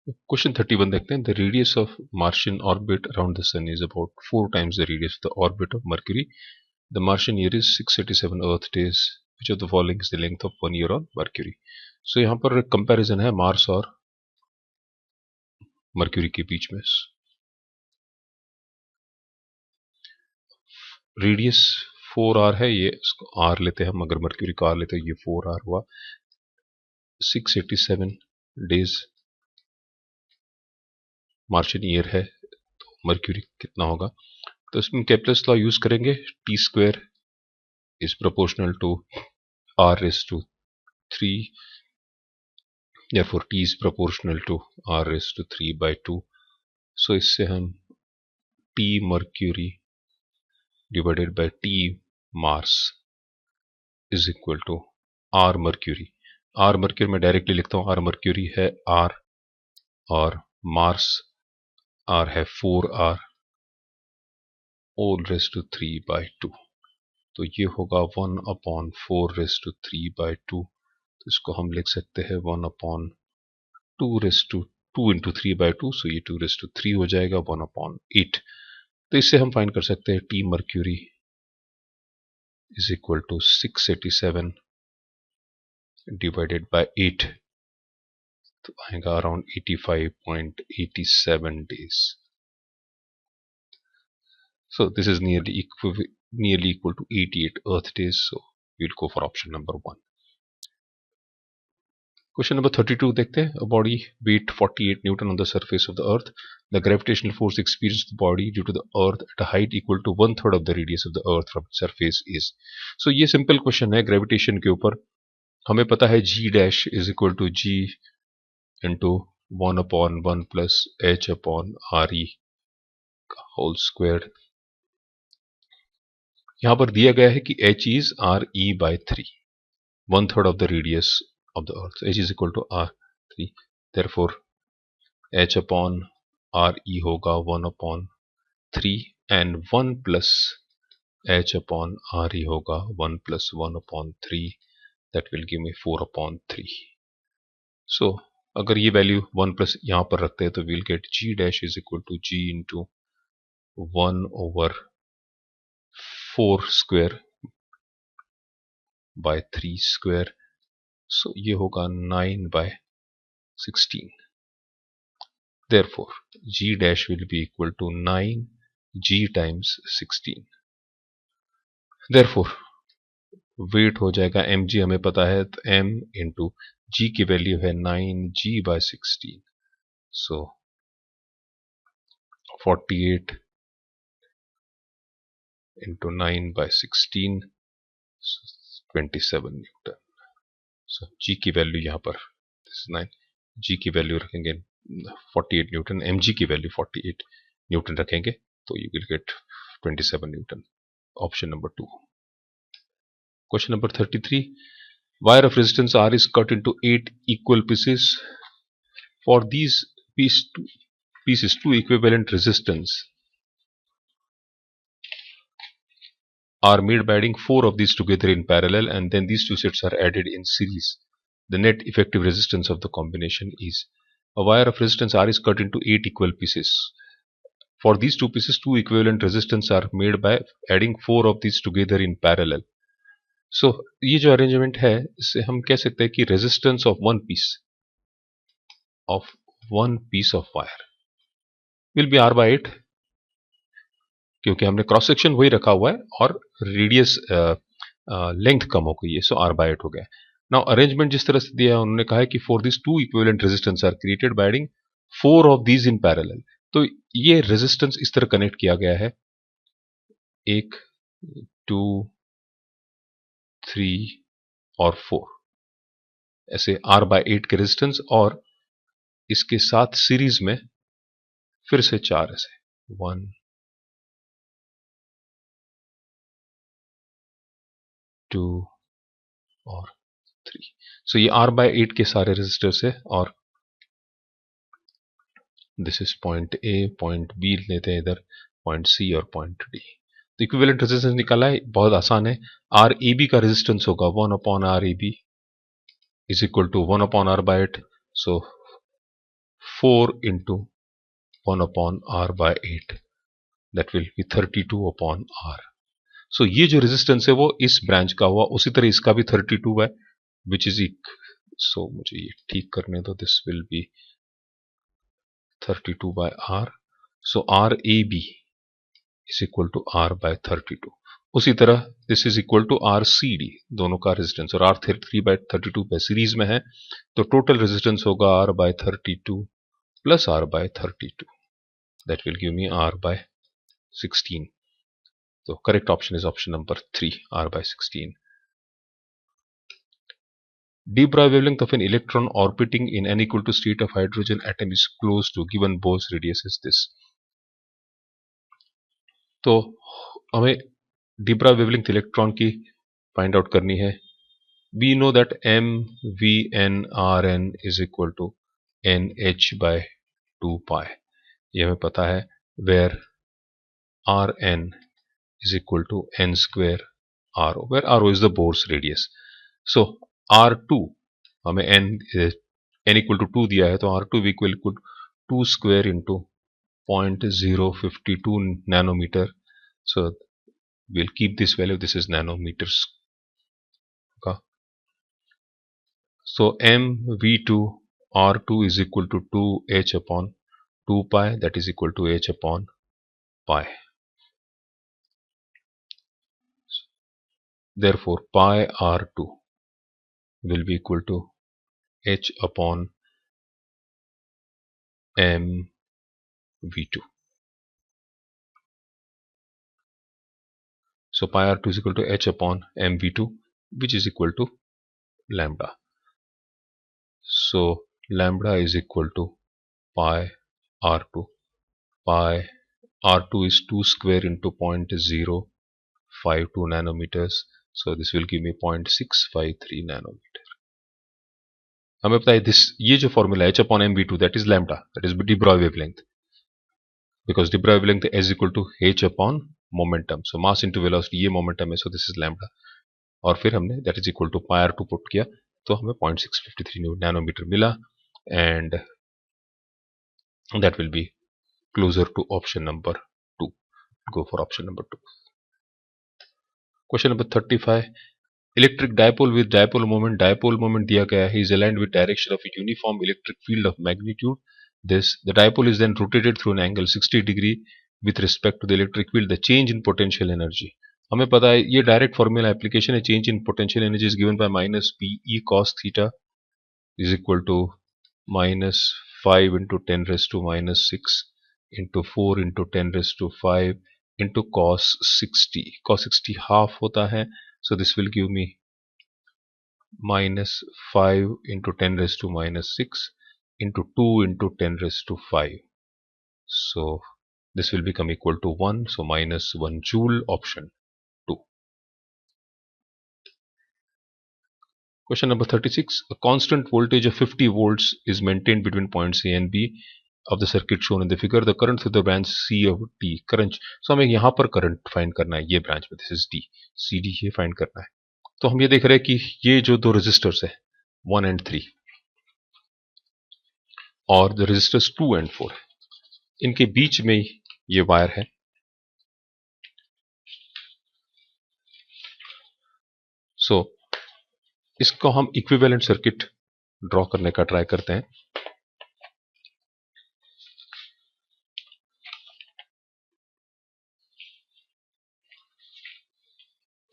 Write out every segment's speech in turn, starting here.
Question 31 देखते हैं. The radius of Martian orbit around the sun is about 4 times the radius of the orbit of Mercury. The Martian year is 687 earth days. Which of the following is the length of 1 year on Mercury. So यहाँ पर comparison है Mars और mercury के बीच में. Radius 4r है, ये इसको r लेते हैं हम, अगर मर्क्यूरी का r लेते हैं, ये 4r हुआ. 687 डेज मार्शियन ईयर है, तो मर्क्यूरी कितना होगा. तो इसमें केप्लर्स लॉ यूज करेंगे. T square is proportional to r raised to 3, therefore t is proportional to r raised to 3/2. so इससे हम t mercury divided by t Mars is equal to r mercury. r mercury मैं directly लिखता हूँ. r mercury है r और Mars r है 4r all raised to 3/2. तो ये होगा 1/4 raised to 3/2. तो इसको हम लिख सकते हैं 1/2 raised to 2 into 3/2. सो ये 2 raised to 3 हो जाएगा 1/8. तो इससे हम फाइंड कर सकते हैं T mercury is equal to 687 divided by 8. तो आएगा around 85.87 days. So this is nearly equal to 88 Earth days. So we'll go for option number 1. Question number 32 देखते हैं. A body weight 48 Newton on the surface of the Earth. The gravitational force experienced the body due to the Earth at a height equal to 1/3 of the radius of the Earth from its surface is. So ये simple question है gravitation के ऊपर. हमें पता है G dash is equal to G into 1/1 plus H upon RE whole squared. यहाँ पर दिया गया है कि H is RE by 3, 1/3 of the radius of the Earth. H is equal to R3. Therefore, H upon RE होगा 1/3 and 1 plus H upon RE होगा 1 plus 1/3. That will give me 4/3. So, अगर ये वैल्यू 1 प्लस यहाँ पर रखते हैं तो we'll get G dash is equal to G into 1/4 square by 3 square. So ये होगा 9/16. Therefore, G dash will be equal to 9G times 16. Therefore, weight हो जाएगा mg हमें पता है, तो m into g की वैल्यू है 9G/16. So 48 into 9/16, 27 Newton. So g की वैल्यू यहाँ पर 9, g की वैल्यू रखेंगे 48 न्यूटन, mg की वैल्यू 48 न्यूटन रखेंगे, तो you will get 27 Newton. Option number 2. Question number 33. Wire of resistance R is cut into 8 equal pieces. For these pieces, 2 equivalent resistance are made by adding 4 of these together in parallel, and then these two sets are added in series. The net effective resistance of the combination is. A wire of resistance R is cut into 8 equal pieces. For these two pieces, 2 equivalent resistance are made by adding 4 of these together in parallel. So ये जो arrangement है, इससे हम कह सकते हैं कि resistance of one piece of wire will be R/8, क्योंकि हमने क्रॉस सेक्शन वही रखा हुआ है और रेडियस लेंथ कम हो गई है, सो R/8 हो गया. नाउ अरेंजमेंट जिस तरह से दिया है, उन्होंने कहा है कि for this 2 equivalent resistance R created by adding 4 of these in parallel. तो ये रेजिस्टेंस इस तरह कनेक्ट किया गया है, 1 2 3 और 4 ऐसे R/8 के रेजिस्टेंस, और इसके साथ सीरीज में फिर से 4 ऐसे 1 2 और 3. सो ये R/8 के सारे रेजिस्टर्स है, और this is point A, point B लेते हैं इधर, पॉइंट सी और पॉइंट डी. तो इक्विवेलेंट रेजिस्टेंस निकाला है, बहुत आसान है. RAB का रेजिस्टेंस होगा 1/RAB is equal to 1/R/8. So 4 into 1 upon r by 8, that will be 32 upon r. So ये जो रेजिस्टेंस है वो इस ब्रांच का हुआ, उसी तरह इसका भी 32 है, which is so मुझे ये ठीक करने दो, this will be 32 by r. So RAB is equal to r by 32. उसी तरह this is equal to RCD, दोनों का रेजिस्टेंस, और R3 by 32 पे सीरीज में है, तो टोटल रेजिस्टेंस होगा r by 32 plus r by 32. That will give me r by 16. So correct option is option number 3, r by 16. De Broglie wavelength of an electron orbiting in n equal to state of hydrogen atom is close to given Bose radius is this. तो हमें de Broglie wavelength electron की find out करनी है. We know that mvnrn is equal to nh by 2 pi. ये हमें पता है, where rn is equal to n square ro, where ro is the Bose radius. So r2 हमें n equal to 2 दिया है, तो r2 equal to 2 square into 0.052 nanometer. So we'll keep this value, this is nanometers. Okay. So mv2 r2 is equal to 2h upon 2 pi, that is equal to h upon pi. Therefore pi r2 will be equal to h upon mv2. So pi r2 is equal to h upon mv2, which is equal to lambda. So lambda is equal to pi r2. Pi r2 is 2 square into 0.052 nanometers. So this will give me 0.653 nanometer. हमें पता है ये जो formula h upon mv2, that is lambda, that is de Broglie wavelength, because de Broglie wavelength is equal to h upon momentum. So mass into velocity, ये momentum है, so this is lambda. और फिर हमने that is equal to pi r2 put किया, तो हमें 0.653 nanometre मिला, and that will be closer to option number 2. Go for option number 2. Question number 35. Electric dipole with dipole moment दिया गया है, is aligned with direction of a uniform electric field of magnitude this. The dipole is then rotated through an angle 60 degree with respect to the electric field. The change in potential energy. हमें पता है ये direct formula application है. Change in potential energy is given by minus P E cos theta is equal to minus 5 into 10 raised to minus 6 into 4 into 10 raised to 5 into cos 60. Cos 60 half होता है, so this will give me minus 5 into 10 raised to minus 6 into 2 into 10 raised to 5. So this will become equal to 1, so minus 1 joule, option 2. Question number 36. A constant voltage of 50 volts is maintained between points A and B of the circuit shown in the figure. The current through the branch C of D. Current. So हमें यहाँ पर current find करना है, ये branch में, this is D. CD ये find करना है. तो हम ये देख रहे हैं कि ये जो दो रेजिस्टर्स है 1 and 3 और द रेजिस्टर्स 2 and 4, इनके बीच में ये वायर है. सो इसको हम इक्विवेलेंट सर्किट ड्रॉ करने का ट्राई करते हैं.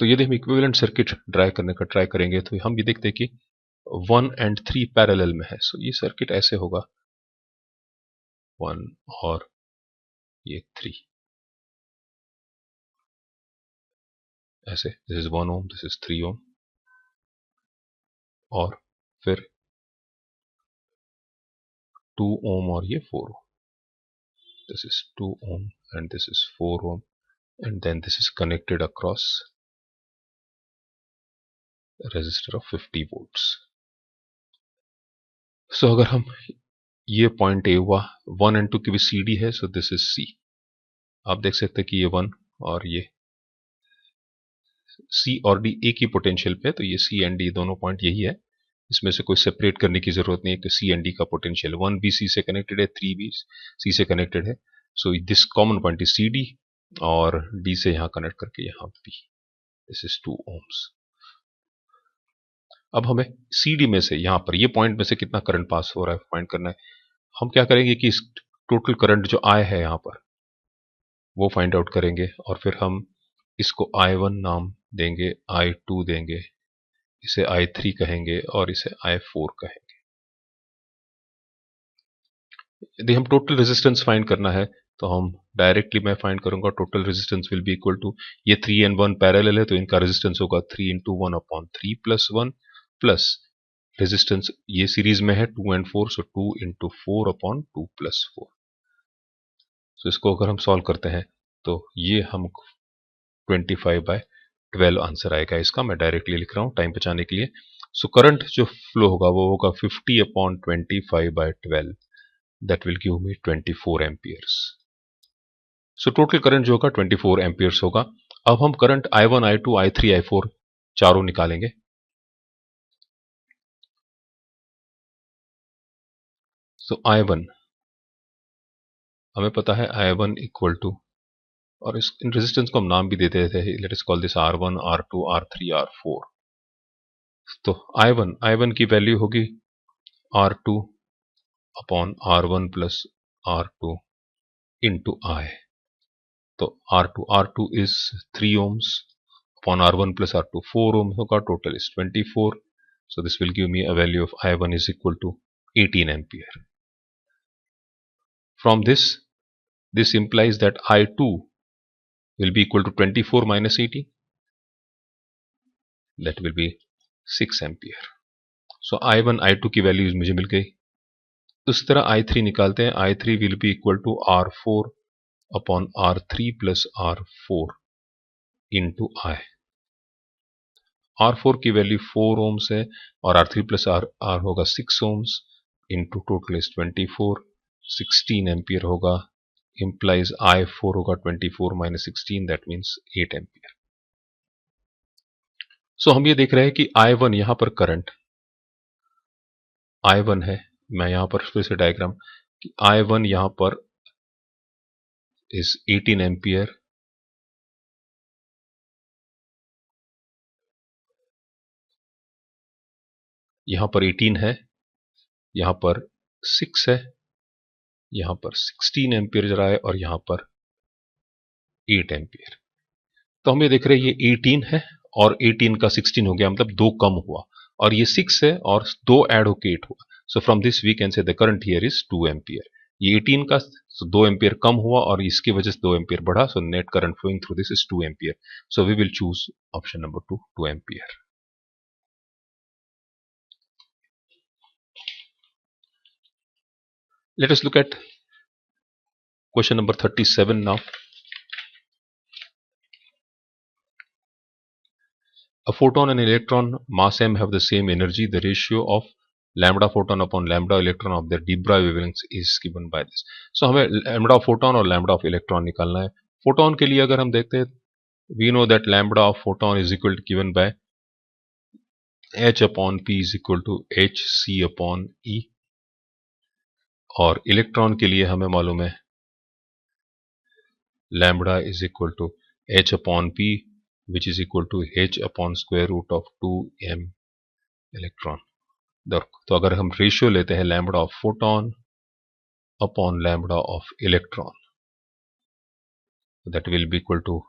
तो यदि हम इक्विवेलेंट सर्किट ड्राई करने का ट्राई करेंगे तो हम ये देखते हैं कि 1 and 3 पैरेलल में है. सो ये सर्किट ऐसे होगा, 1 और ये 3 ऐसे. This is 1 ohm, this is 3 ohm, और फिर 2 ohm और ये 4 ohm. This is 2 ohm and this is 4 ohm, and then this is connected across a resistor of 50 volts. So अगर हम ये पॉइंट ए हुआ, 1 and 2 की भी सी डी है, सो दिस इज सी. आप देख सकते हैं कि ये 1 और ये सी और डी एक ही पोटेंशियल पे है, तो ये सी एंड डी दोनों पॉइंट यही है. इसमें से कोई सेपरेट करने की जरूरत नहीं है कि सी एंड डी का पोटेंशियल 1 भी सी से कनेक्टेड है, 3 भी सी से कनेक्टेड है। So this common point is C D और डी से यहां कनेक्ट करके यहां बी, दिस इज 2 ohms। अब हमें सी डी में से यहां पर ये पॉइंट में से कितना करंट पास हो रहा है फाइंड करना है। हम क्या करेंगे कि इस टोटल करंट जो आए है यहां पर वो फाइंड आउट करेंगे और फिर हम इसको I1 नाम देंगे, I2 देंगे, इसे I3 कहेंगे और इसे I4 कहेंगे। यदि हम टोटल रेजिस्टेंस फाइंड करना है तो हम डायरेक्टली मैं फाइंड करूंगा total resistance will be equal to, ये 3 and 1 पैरेलल है तो इनका रेजिस्टेंस होगा 3 into 1 upon 3 plus 1 plus resistance ये सीरीज में है 2 and 4, so 2 into 4 upon 2 plus 4। तो इसको अगर हम सॉल्व करते हैं तो ये हम 25/12 आंसर आएगा इसका। मैं डायरेक्टली लिख रहा हूं टाइम बचाने के लिए। सो करंट जो फ्लो होगा वो होगा 50/25/12, that will give me 24 amperes. So total current जो होगा 24 एम्पियर्स होगा। अब हम current I1, I2, I3, I4 चारों निकालेंगे। सो I1 हमें पता है I1 इक्वल टू, और इस इन रेजिस्टेंस को हम नाम भी देते थे, let us call this R1, R2, R3, R4। तो I1 की वैल्यू होगी R2 upon R1 plus R2 into I। तो R2 is 3 ohms upon R1 plus R2 4 ohms होगा, total is 24। So this will give me a value of I1 is equal to 18 ampere. From this implies that I2 will be equal to 24 minus 18, that will be 6 ampere. So I1 I2 की values मुझे मिल गई। उस तरह I3 निकालते हैं, I3 will be equal to R4 upon R3 plus R4 into I। R4 की value 4 ohms है और R3 प्लस R होगा 6 ohms into total is 24, 16 ampere होगा, इंप्लाइज I4 होगा 24 माइनस 16, दैट मीन्स 8 एम्पियर। सो हम ये देख रहे हैं कि I1 यहां पर करंट I1 है, मैं यहां पर फिर से डायग्राम कि I1 यहां पर इज 18 एम्पियर, यहां पर 18 है, यहां पर 6 है, यहां पर 16 एम्पियर जा रहा है और यहां पर 8 एम्पियर। तो हम ये देख रहे हैं ये 18 है और 18 का 16 हो गया, मतलब 2 कम हुआ, और ये 6 है और 2 ऐड होके 8 हुआ। So from this we can say the current here is 2 ampere. ये 18 का 2 एम्पियर कम हुआ और इसकी वजह से 2 एम्पियर बढ़ा, so net current flowing through this is 2 ampere. So we will choose option number 2, 2 ampere. Let us look at question number 37 now. A photon and electron mass m have the same energy. The ratio of lambda photon upon lambda electron of their de Broglie wavelengths is given by this. So हमें lambda of photon और lambda of electron निकालना है। Photon के लिए अगर हम देखते हैं, we know that lambda of photon is equal to given by h upon p is equal to h c upon e, और इलेक्ट्रॉन के लिए हमें मालूम है lambda is equal to h upon p, which is equal to h upon square root of 2m electron। तो अगर हम ratio लेते हैं lambda of photon upon lambda of electron, that will be equal to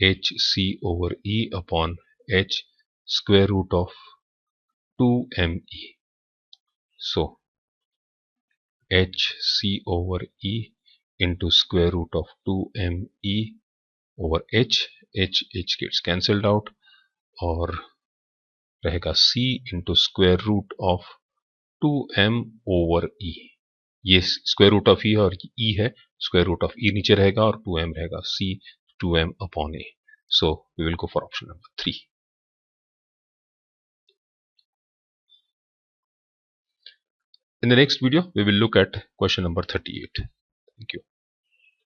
H C over E upon H square root of 2me। So H C over E into square root of 2me over H gets cancelled out और रहेगा c into square root of 2m over e। ये square root of ई और ई है, square root of ई नीचे रहेगा और 2m रहेगा, c 2m upon A. So we will go for option number 3। In the next video we will look at question number 38. Thank you.